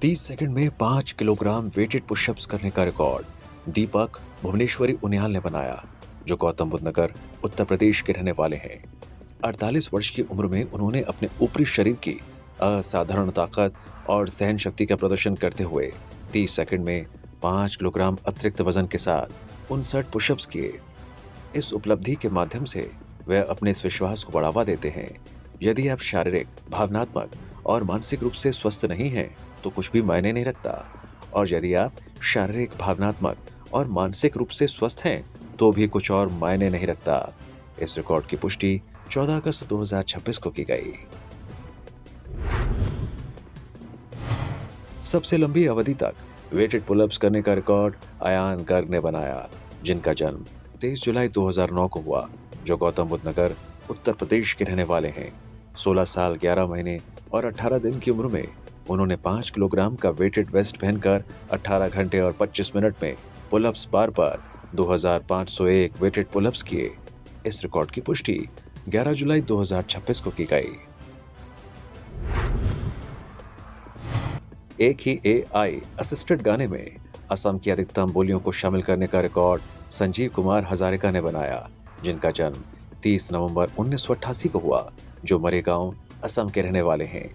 30 second में 5 kilogram weighted pushups करने का रिकॉर्ड दीपक भुवनेश्वरी उनियाल ने बनाया, जो गौतम बुद्ध नगर उत्तर प्रदेश के रहने वाले हैं। 48 वर्ष की उम्र में उन्होंने अपने ऊपरी शरीर की असाधारण ताकत और सहन शक्ति का प्रदर्शन करते हुए 30 सेकंड में 5 किलोग्राम अतिरिक्त वजन के साथ 59 पुशअप्स किए। इस उपलब्धि के माध्यम से वह अपने इस विश्वास को बढ़ावा देते हैं। यदि आप शारीरिक, भावनात्मक और मानसिक रूप से स्वस्थ नहीं हैं, तो कुछ भी मायने नहीं रखता। और यदि आप शारीरिक, भावनात्मक और मानसिक रूप से स्वस्थ हैं, तो भी कुछ और मायने नहीं रखता। इस रिकॉर्ड की पुष्टि 14 अगस्त 2026 को की गई। सबसे लंबी अवधि तक वेटेड पुलअप्स करने का रिकॉर्ड अयान गर्ग ने बनाया, जिनका जन्म 23 जुलाई 2009 को हुआ, जो गौतम बुद्ध नगर उत्तर प्रदेश के रहने वाले हैं। 16 साल 11 महीने और 18 दिन की उम्र में उन्होंने 5 किलोग्राम का वेटेड वेस्ट पहनकर 18 घंटे और 25 मिनट में पुलअप्स बार पर 2501 वेटेड पुलअप्स किए। इस रिकॉर्ड की पुष्टि 11 जुलाई 2026 को की गई। एक ही AI असिस्टेड गाने में असम की अधिकतम बोलियों को शामिल करने का रिकॉर्ड संजीव कुमार हजारिका ने बनाया, जिनका जन्म 30 नवंबर 1988 को हुआ, जो मरेगांव, असम के रहने वाले हैं।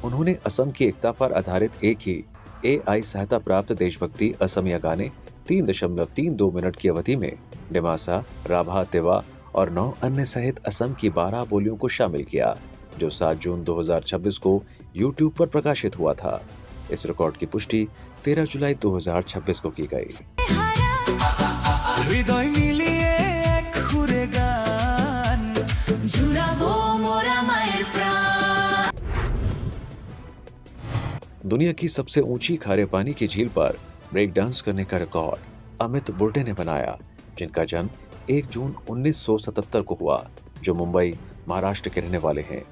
उन्होंने असम की एकता पर आधारित एक ही AI सहायता प्राप्त देशभक्ति असमिया गाने 3.32 मिनट की अवधि में डिमासा, राभा, तिवा और 9 अन्य सहित असम की 12 बोलियों को शामिल किया, जो 7 जून 2026 को YouTube पर प्रकाशित हुआ था। इस रिकॉर्ड की पुष्टि 13 जुलाई 2026 को की गई। दुनिया की सबसे ऊंची खारे पानी की झील पर ब्रेक डांस करने का रिकॉर्ड अमित बुर्डे ने बनाया, जिनका जन्म 1 जून 1977 को हुआ, जो मुंबई, महाराष्ट्र के रहने वाले हैं।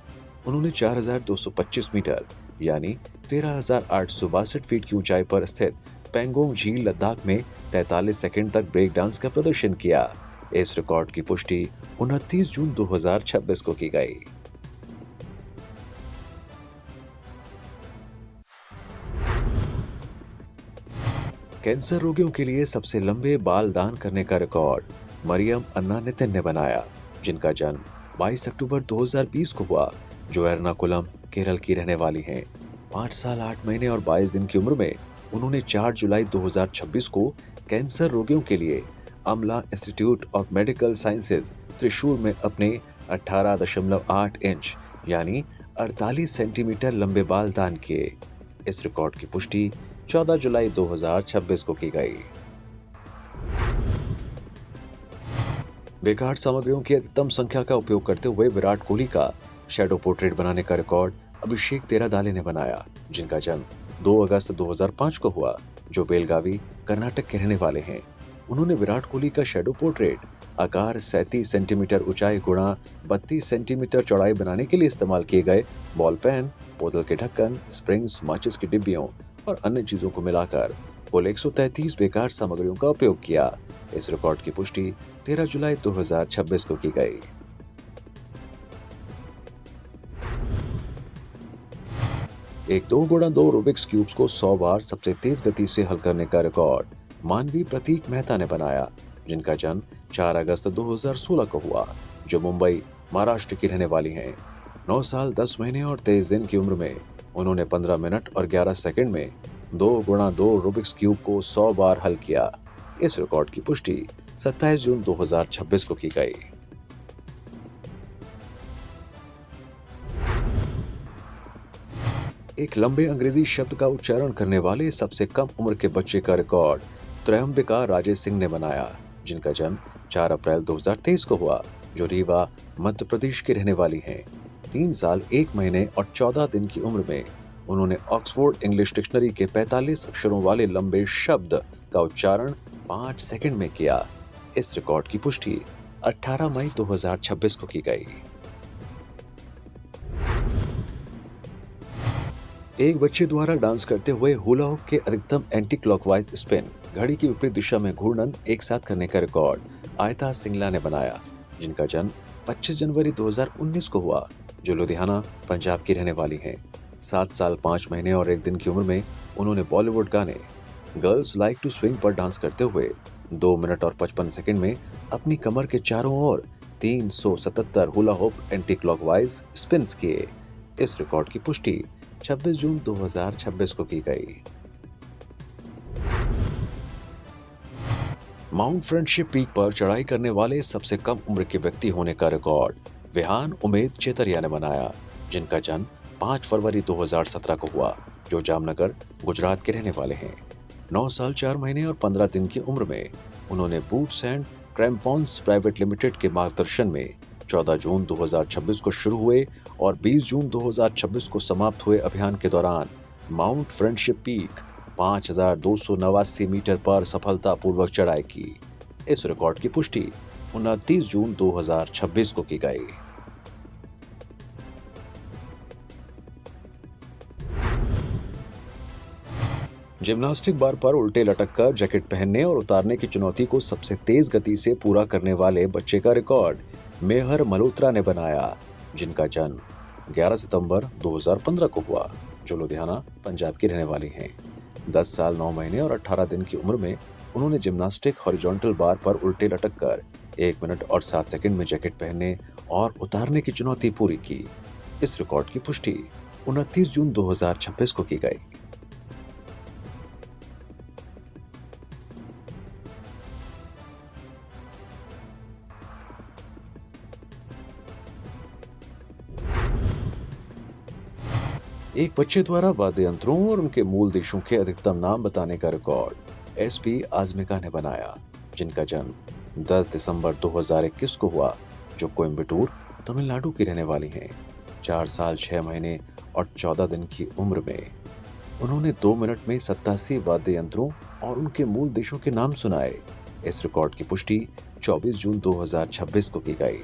उन्होंने 4225 मीटर यानी 13,862 फीट की ऊंचाई पर स्थित पेंगोंग झील, लद्दाख में 43 सेकंड तक ब्रेक डांस का प्रदर्शन किया। इस रिकॉर्ड की पुष्टि 29 जून 2026 को की गई। कैंसर रोगियों के लिए सबसे लंबे बाल दान करने का रिकॉर्ड मरियम अन्ना नितिन ने बनाया, जिनका जन्म 22 अक्टूबर 2020 को हुआ, जो एर्नाकुलम, केरल की रहने वाली हैं। 5 साल 8 महीने और 22 दिन की उम्र में उन्होंने 4 जुलाई 2026 को कैंसर रोगियों के लिए अमला institute of medical sciences, Thrissur में अपने 18.8 इंच यानी 48 सेंटीमीटर लंबे बाल दान किए। इस रिकॉर्ड की पुष्टि 14 जुलाई 2026 को की गई। बेकार सामग्रियों की अधिकतम संख्या का उपयोग करते हुए विराट कोहली का शैडो पोर्ट्रेट बनाने का रिकॉर्ड अभिषेक तेरादाले ने बनाया, जिनका जन्म 2 अगस्त 2005 को हुआ, जो बेलगावी, कर्नाटक के रहने वाले हैं। उन्होंने विराट कोहली का शैडो पोर्ट्रेट आकार 37 सेंटीमीटर ऊंचाई गुणा 32 सेंटीमीटर चौड़ाई बनाने के लिए इस्तेमाल किए गए बॉल पेन, बोतल के ढक्कन, स्प्रिंग्स, माचिस की डिब्बियों और अन्य चीजों को मिलाकर कुल 133 बेकार सामग्रियों का उपयोग किया। इस रिकॉर्ड की पुष्टि 13 जुलाई 2026 को की गई। एक 2x2 रूबिक्स क्यूब्स को 100 बार सबसे तेज गति से हल करने का रिकॉर्ड मानवी प्रतीक मेहता ने बनाया, जिनका जन्म 4 अगस्त 2016 को हुआ, जो मुंबई, महाराष्ट्र की रहने वाली हैं। 9 साल 10 महीने और 23 दिन की उम्र में उन्होंने 15 मिनट और 11 सेकंड में 2x2 रूबिक्स क्यूब को 100 बार हल किया। इस रिकॉर्ड की पुष्टि 27 जून 2026 को की गई। एक लंबे अंग्रेजी शब्द का उच्चारण करने वाले सबसे कम उम्र के बच्चे का रिकॉर्ड त्रयंबिका राजेश सिंह ने बनाया, जिनका जन्म 4 अप्रैल 2023 को हुआ, जो रीवा, मध्य प्रदेश की रहने वाली हैं। 3 साल 1 महीने और 14 दिन की उम्र में उन्होंने ऑक्सफोर्ड इंग्लिश डिक्शनरी के 45 अक्षरों वाले लंबे शब्द का उच्चारण 5 सेकंड में किया। इस रिकॉर्ड की पुष्टि 18 मई 2026 को की गई। एक बच्चे द्वारा डांस करते हुए हुला हुप के अधिकतम एंटी क्लॉकवाइज स्पिन, घड़ी की विपरीत दिशा में घूर्णन एक साथ करने का रिकॉर्ड आयता सिंगला ने बनाया, जिनका जन्म 25 जनवरी 2019 को हुआ, जो लुधियाना, पंजाब की रहने वाली हैं। 7 साल 5 महीने और 1 दिन की उम्र में उन्होंने बॉलीवुड गाने गर्ल्स लाइक टू स्विंग पर डांस करते हुए 2 मिनट और 55 सेकंड में अपनी कमर के चारों ओर 377 hula hoop anti clockwise spins किए। इस रिकॉर्ड की पुष्टि 26 जून 2026 को की गई। माउंट फ्रेंडशिप पीक पर चढ़ाई करने वाले सबसे कम उम्र के व्यक्ति होने का रिकॉर्ड विहान उमेद चेतरिया ने बनाया, जिनका जन्म 5 फरवरी 2017 को हुआ, जो जामनगर गुजरात के रहने वाले हैं। 9 साल 4 महीने और 15 दिन की उम्र में उन्होंने बूट्स एंड क्रैम्पॉन्स प्राइवेट लिमिटेड के मार्गदर्शन में 14 जून 2026 को शुरू हुए और 20 जून 2026 को समाप्त हुए अभियान के दौरान माउंट फ्रेंडशिप पीक 5289 मीटर पर सफलतापूर्वक चढ़ाई की। इस रिकॉर्ड की पुष्टि 29 जून 2026 को की गई। जिम्नास्टिक बार पर उल्टे लटक कर जैकेट पहनने और उतारने की चुनौती को सबसे तेज गति से पूरा करने वाले बच्चे का रिकॉर्ड मेहर मल्होत्रा ने बनाया, जिनका जन्म 11 सितंबर 2015 को हुआ, जो लुधियाना पंजाब की रहने वाली हैं। 10 साल 9 महीने और 18 दिन की उम्र में उन्होंने जिम्नास्टिक हॉरिजॉन्टल बार पर उल्टे लटक कर 1 मिनट और 7 सेकंड में जैकेट पहनने और उतारने की चुनौती पूरी की। इस रिकॉर्ड की पुष्टि 29 जून 2026 को की गई। एक बच्चे द्वारा वाद्य यंत्रों और उनके मूल देशों के अधिकतम नाम बताने का रिकॉर्ड एसपी आजमिका ने बनाया, जिनका जन्म 10 दिसंबर 2021 को हुआ, जो कोयम्बटूर तमिलनाडु की रहने वाली हैं। 4 साल 6 महीने और 14 दिन की उम्र में उन्होंने 2 मिनट में 87 वाद्य यंत्रों और उनके मूल देशों के नाम सुनाए। इस रिकॉर्ड की पुष्टि 24 जून 2026 को की गई।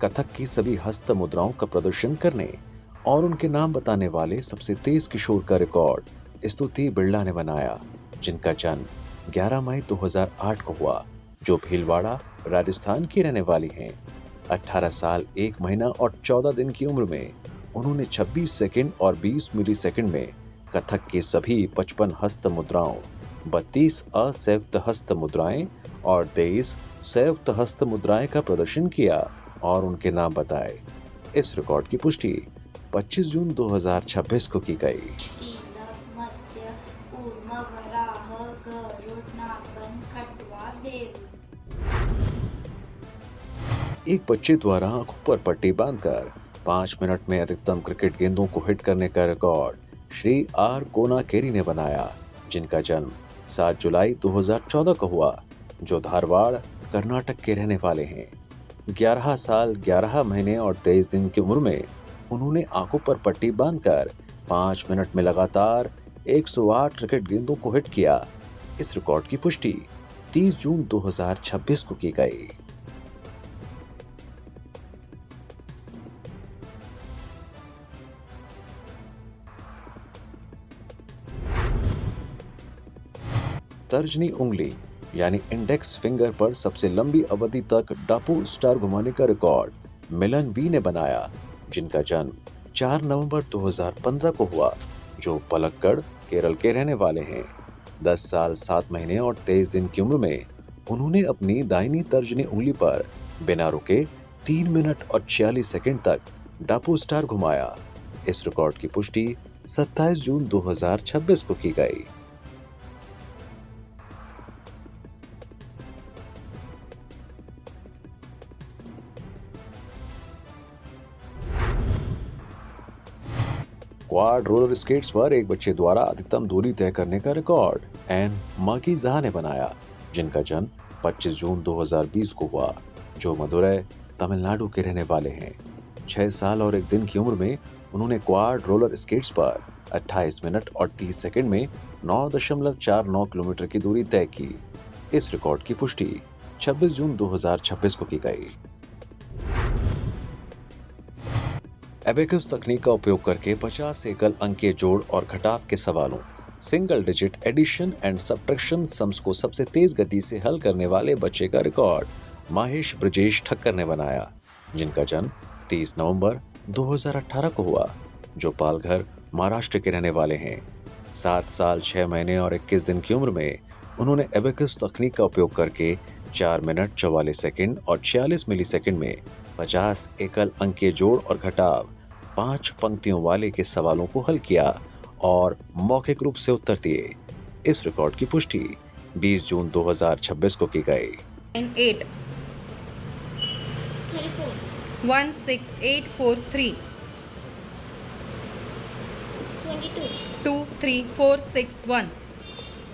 कथक की सभी हस्त मुद्राओं का प्रदर्शन करने और उनके नाम बताने वाले सबसे तेज किशोर का रिकॉर्ड स्तुति बिरला ने बनाया, जिनका जन्म 11 मई 2008 को हुआ, जो भीलवाड़ा राजस्थान की रहने वाली हैं। 18 साल 1 महीना और 14 दिन की उम्र में उन्होंने 26 सेकंड और 20 मिली सेकंड में कथक की सभी 55 हस्त मुद्राओं, 32 असंयुक्त हस्त मुद्राएं और 23 संयुक्त हस्त मुद्राएं का प्रदर्शन किया और उनके नाम बताए। इस रिकॉर्ड की पुष्टि 25 जून 2026 को की गई। एक बच्चे द्वारा आंखों पर पट्टी बांधकर 5 मिनट में अधिकतम क्रिकेट गेंदों को हिट करने का रिकॉर्ड श्री आर कोनाकेरी ने बनाया, जिनका जन्म 7 जुलाई 2014 को हुआ, जो धारवाड़ कर्नाटक के रहने वाले हैं। 11 साल 11 महीने और 23 दिन की उम्र में उन्होंने आंखों पर पट्टी बांधकर 5 मिनट में लगातार 108 क्रिकेट गेंदों को हिट किया। इस रिकॉर्ड की पुष्टि 30 जून 2026 को की गई। तर्जनी उंगली यानी इंडेक्स फिंगर पर सबसे लंबी अवधि तक डापू स्टार घुमाने का रिकॉर्ड मिलन वी ने बनाया, जिनका जन्म 4 नवंबर 2015 को हुआ, जो पलक्कड़ केरल के रहने वाले हैं। 10 साल 7 महीने और 23 दिन की उम्र में उन्होंने अपनी दाहिनी तर्जनी उंगली पर बिना रुके 3 मिनट और 46 सेकंड तक डापू स्टार घुमाया। इस रिकॉर्ड की पुष्टि 27 जून 2026 को की गई। क्वाड रोलर स्केट्स पर एक बच्चे द्वारा अधिकतम दूरी तय करने का रिकॉर्ड एन माकी जहा ने बनाया, जिनका जन्म 25 जून 2020 को हुआ, जो मदुरै तमिलनाडु के रहने वाले हैं। 6 साल और 1 दिन की उम्र में उन्होंने क्वाड रोलर स्केट्स पर 28 मिनट और 30 सेकंड में 9.49 किलोमीटर की दूरी तय की। इस रिकॉर्ड की पुष्टि 26 जून 2026 को की गई। एबेकस तकनीक का उपयोग करके 50 एकल अंकीय जोड़ और घटाव के सवालों, single digit addition and subtraction sums को सबसे तेज गति से हल करने वाले बच्चे का रिकॉर्ड माहेश ब्रजेश ठक्कर ने बनाया, जिनका जन्म 30 नवंबर 2018 को हुआ, जो पालघर, महाराष्ट्र के रहने वाले हैं। 7 साल 6 महीने और 21 दिन की उम्र में उन्होंने एबेकस तकनीक का उपयोग करके 4 मिनट 44 सेकंड और 46 मिलीसेकंड में 50 एकल अंकीय जोड़ और घटाव 5 पंक्तियों वाले के सवालों को हल किया और मौखिक रूप से उत्तर दिए। इस रिकॉर्ड की पुष्टि 20 जून 2026 को की गई। 8 16843 22 23461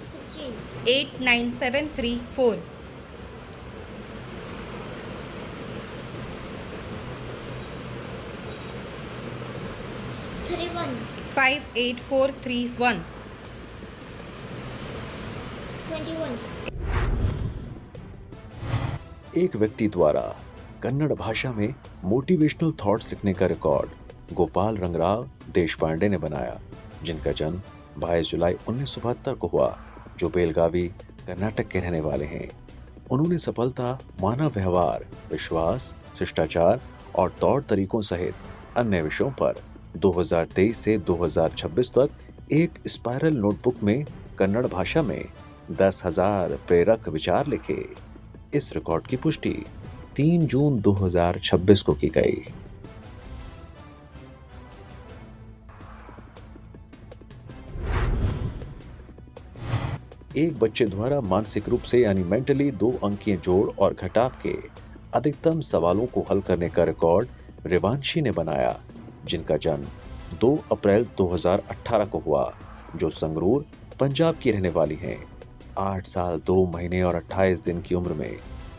16 89734 31 58431 21 एक व्यक्ति द्वारा कन्नड़ भाषा में मोटिवेशनल थॉट्स लिखने का रिकॉर्ड गोपाल रंगराव देशपांडे ने बनाया, जिनका जन्म 22 जुलाई 1972 को हुआ, जो बेलगावी, कर्नाटक के रहने वाले हैं। उन्होंने सफलता, मानव व्यवहार, विश्वास, शिष्टाचार और तौर तरीकों सहित अन्य विषयों पर 2023 से 2026 तक एक स्पाइरल नोटबुक में कन्नड़ भाषा में 10,000 प्रेरक विचार लिखे। इस रिकॉर्ड की पुष्टि 3 जून 2026 को की गई। एक बच्चे द्वारा मानसिक रूप से यानी मेंटली 2 अंकीय जोड़ और घटाव के अधिकतम सवालों को हल करने का रिकॉर्ड रिवांशी ने बनाया, जिनका जन्म 2 अप्रैल 2018 को हुआ, जो संगरूर, पंजाब की रहने वाली हैं। 8 साल 2 महीने और 28 दिन की उम्र में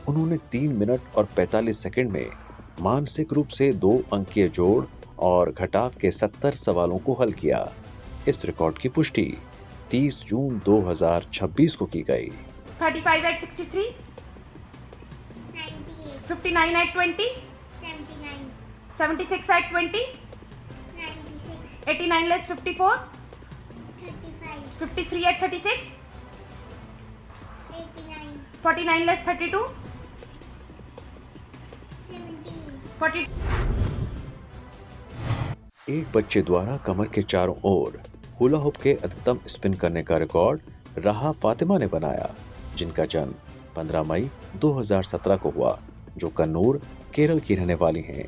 उन्होंने 3 मिनट और 45 सेकंड में मानसिक रूप से 2 अंकीय जोड़ और घटाव के 70 सवालों को हल किया। इस रिकॉर्ड की पुष्टि 30 जून 2026 को की गई। 35 at 63 98 59 at 20 79 76 at 20 96 89 less 54 35 53 at 36 89 49 less 32 17 40 एक बच्चे द्वारा कमर के चारों ओर हुला हुप के अधिकतम स्पिन करने का रिकॉर्ड राहा फातिमा ने बनाया, जिनका जन्म 15 मई 2017 को हुआ, जो कन्नूर, केरल की रहने वाली हैं।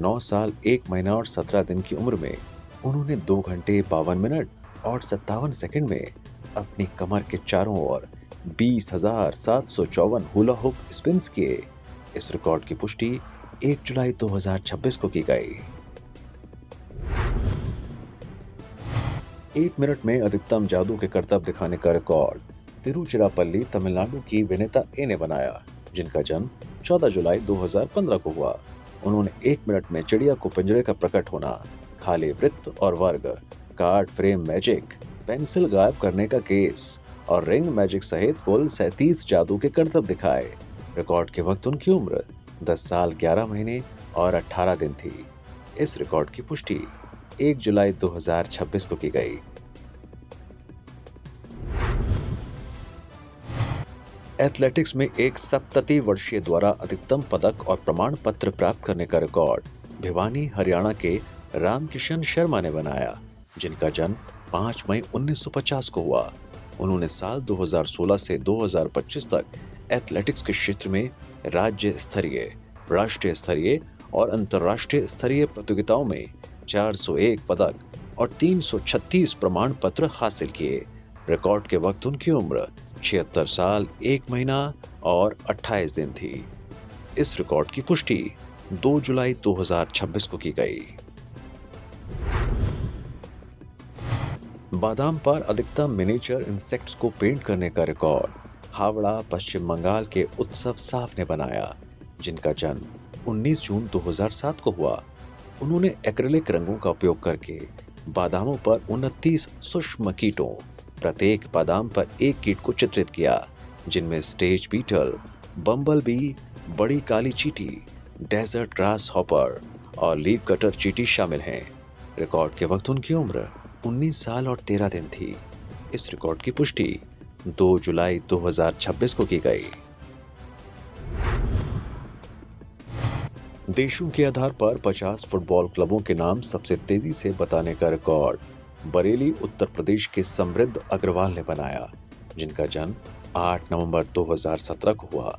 9 साल 1 महीना और 17 दिन की उम्र में उन्होंने 2 घंटे 52 मिनट और 57 सेकंड में अपनी कमर के चारों ओर 20,754 हुला हुप स्पिन्स किए। इस रिकॉर्ड की पुष्टि 1 जुलाई 2026 को की गई। 1 मिनट में अधिकतम जादू के करतब दिखाने का रिकॉर्ड तिरुचिरापल्ली, तमिलनाडु की विनेता ए ने बनाया, जिनका जन्म 14 जुलाई 2015 को हुआ। उन्होंने 1 मिनट में चिड़िया को पिंजरे का प्रकट होना, खाली वृत्त और वर्ग, कार्ड फ्रेम मैजिक, पेंसिल गायब करने का केस और रिंग मैजिक सहित कुल 37 जादू के करतब दिखाए। रिकॉर्ड के वक्त उनकी उम्र 10 साल 11 महीने और 18 दिन थी। इस रिकॉर्ड की पुष्टि 1 जुलाई 2026 को की गई। एथलेटिक्स में एक 37 वर्षीय द्वारा अधिकतम पदक और प्रमाण पत्र प्राप्त करने का रिकॉर्ड भिवानी, हरियाणा के रामकिशन शर्मा ने बनाया, जिनका जन्म 5 मई 1950 को हुआ। उन्होंने साल 2016 से 2025 तक एथलेटिक्स के क्षेत्र में राज्य स्तरीय, राष्ट्रीय स्तरीय और अंतर्राष्ट्रीय स्तरीय प्रतियोगिताओं में 401 पदक और 336 प्रमाण पत्र हासिल किए। रिकॉर्ड के वक्त उनकी उम्र 76 साल 1 महीना और 28 दिन थी। इस रिकॉर्ड की पुष्टि 2 जुलाई 2026 को की गई। बादाम पर अधिकतम मिनिएचर इंसेक्ट्स को पेंट करने का रिकॉर्ड हावड़ा, पश्चिम बंगाल के उत्सव साफ ने बनाया, जिनका जन्म 19 जून 2007 को हुआ। उन्होंने एक्रिलिक रंगों का उपयोग करके बादामों पर 29 सूक्ष्म कीटों, प्रत्येक बादाम पर एक कीट को चित्रित किया, जिनमें स्टेज बीटल, बम्बल बी, बड़ी काली चींटी, डेजर्ट ग्रास हॉपर और लीव कटर चीटी शामिल हैं। रिकॉर्ड के वक्त उनकी उम्र 19 साल और 13 दिन थी। इस रिकॉर्ड की पुष्टि 2 जुलाई 2026 को की गई। देशों के आधार पर 50 फुटबॉल क्लबों के नाम सबसे तेजी से बताने का रिकॉर्ड बरेली उत्तर प्रदेश के समृद्ध अग्रवाल ने बनाया, जिनका जन्म 8 नवंबर 2017 को हुआ।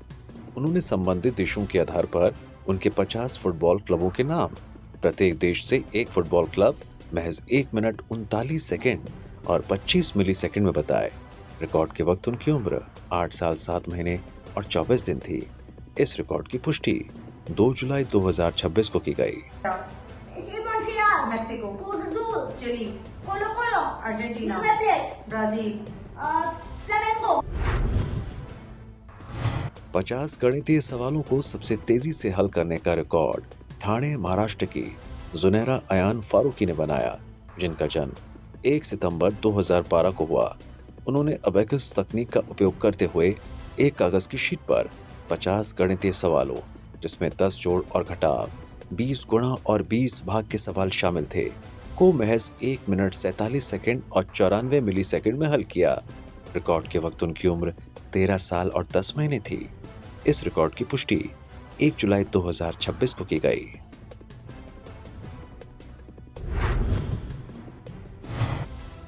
उन्होंने संबंधित देशों के आधार पर उनके 50 फुटबॉल क्लबों के नाम, प्रत्येक देश से एक फुटबॉल क्लब, महज 1 मिनट 39 सेकंड और 25 मिली सेकंड में बताए। रिकॉर्ड के वक्त उनकी उम्र 8 साल 7 महीने और 24 दिन थी। इस रिकॉर्ड की पुष्टि 2 जुलाई 2026 को की गई। Montreal, Mexico, Cruz Azul, Chile, Colo Colo, Argentina, River Plate, Brazil, Flamengo. 50 गणितीय सवालों को सबसे तेजी से हल करने का रिकॉर्ड ठाणे महाराष्ट्र की जुनैरा अयान फारूकी ने बनाया, जिनका जन्म 1 सितंबर 2012 को हुआ। उन्होंने अबेकस तकनीक का उपयोग करते हुए एक कागज की शीट पर 50 गणितीय सवालों, जिसमें 10 जोड़ और घटाव, 20 गुणा और 20 भाग के सवाल शामिल थे, को महज 1 मिनट 47 सेकंड और 94 मिली सेकंड में हल किया। रिकॉर्ड के वक्त उनकी उम्र 13 साल और 10 महीने थी। इस रिकॉर्ड की पुष्टि 1 जुलाई 2026 को की गई।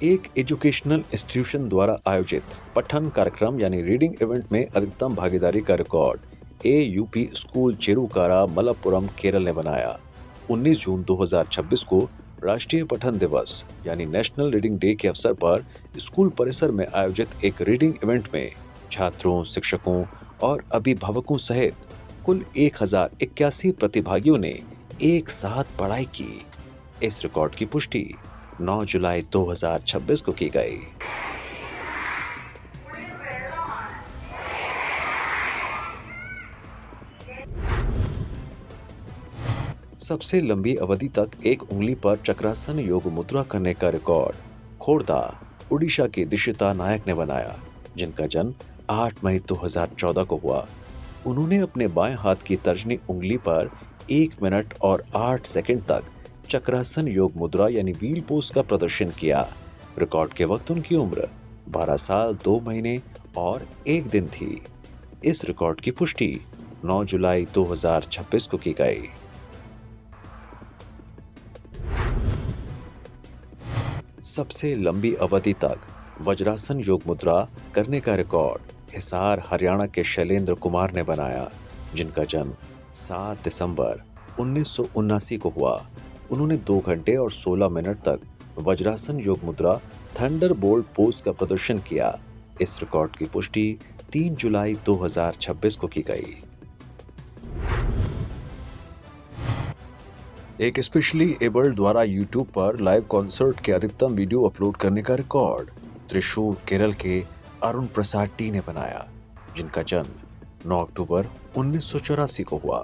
एक एजुकेशनल इंस्टीट्यूशन द्वारा आयोजित पठन कार्यक्रम यानी रीडिंग इवेंट में अधिकतम भागीदारी का record AUP school Cherukara Malappuram Kerala ने बनाया। 19 जून 2026 को राष्ट्रीय पठन दिवस यानी नेशनल रीडिंग डे के अवसर पर स्कूल परिसर में आयोजित एक रीडिंग इवेंट में छात्रों, शिक्षकों और अभिभावकों सहित कुल 1081 प्रतिभागियों ने एक साथ पढ़ाई की। इस रिकॉर्ड की पुष्टि 9 जुलाई 2026 को की गई। सबसे लंबी अवधि तक एक उंगली पर चक्रासन योग मुद्रा करने का रिकॉर्ड खोर्दा, उड़ीसा के दिशिता नायक ने बनाया, जिनका जन्म 8 मई 2014 को हुआ। उन्होंने अपने बाएं हाथ की तर्जनी उंगली पर 1 मिनट और 8 सेकंड तक चक्रासन योग मुद्रा यानी व्हील पोज का प्रदर्शन किया। रिकॉर्ड के वक्त उनकी उम्र 12 साल 2 महीने और 1 दिन थी। इस रिकॉर्ड की पुष्टि 9 जुलाई 2026 को की गई। सबसे लंबी अवधि तक वज्रासन योग मुद्रा करने का रिकॉर्ड हिसार हरियाणा के शैलेंद्र कुमार ने बनाया, जिनका जन्म 7 दिसंबर 1979 को हुआ। उन्होंने 2 घंटे और 16 मिनट तक वज्रासन योग मुद्रा थंडरबोल्ट पोज का प्रदर्शन किया। इस रिकॉर्ड की पुष्टि 3 जुलाई 2026 को की गई। एक स्पेशली एबल्ड द्वारा YouTube पर लाइव कॉन्सर्ट के अधिकतम वीडियो अपलोड करने का रिकॉर्ड त्रिशूर केरल के अरुण प्रसाद टी ने बनाया, जिनका जन्म 9 अक्टूबर 1984 को हुआ।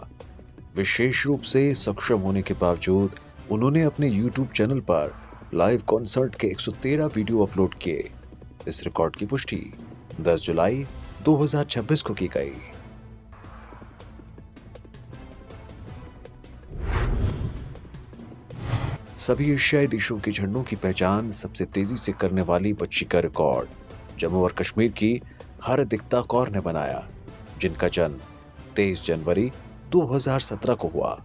विशेष रूप से सक्षम होने के बावजूद उन्होंने अपने YouTube चैनल पर लाइव कॉन्सर्ट के 113 वीडियो अपलोड किए। इस रिकॉर्ड की पुष्टि 10 जुलाई 2026 को की गई। सभी एशियाई देशों के झंडों की पहचान सबसे तेजी से करने वाली बच्ची का रिकॉर्ड जम्मू और कश्मीर की हरदिक्ता कौर ने बनाया, जिनका जन्म 23 जनवरी 2017 को हुआ।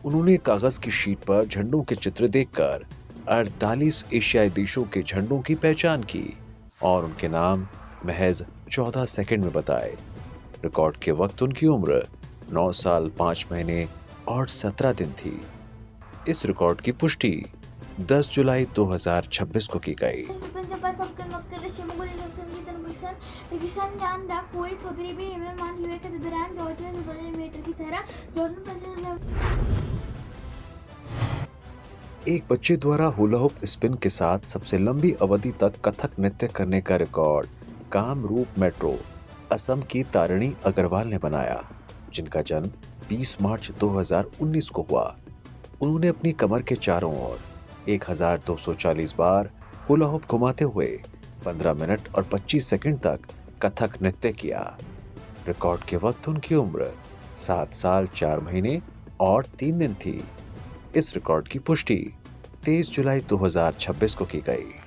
उन्होंने कागज की शीट पर झंडों के चित्र देखकर 48 एशियाई देशों के झंडों की पहचान की और उनके नाम महज 14 सेकंड में बताए। रिकॉर्ड के वक्त उनकी उम्र 9 साल 5 महीने और 17 दिन थी। इस रिकॉर्ड की पुष्टि 10 जुलाई 2026 को की गई। Pencapat Sabkan Masker Shimogul Sangeetan Bixan, the Kishan Jan Dak Kuwait Chaudhary भी इमरान मान यूए के दौरान जॉर्जिया मीटर की सहरा जॉर्डन प्रेसिडेंट। एक बच्चे द्वारा हुला हुप स्पिन के साथ सबसे लंबी अवधि तक कथक नृत्य करने का रिकॉर्ड कामरूप मेट्रो असम की तारिणी अग्रवाल ने बनाया, जिनका जन्म 20 मार्च 2019 को हुआ। उन्होंने अपनी कमर के चारों ओर 1240 बार हुला हुप घुमाते हुए 15 मिनट और 25 सेकंड तक कथक नृत्य किया। रिकॉर्ड के वक्त उनकी उम्र 7 साल 4 महीने और 3 दिन थी। इस रिकॉर्ड की पुष्टि 23 जुलाई 2026 को की गई।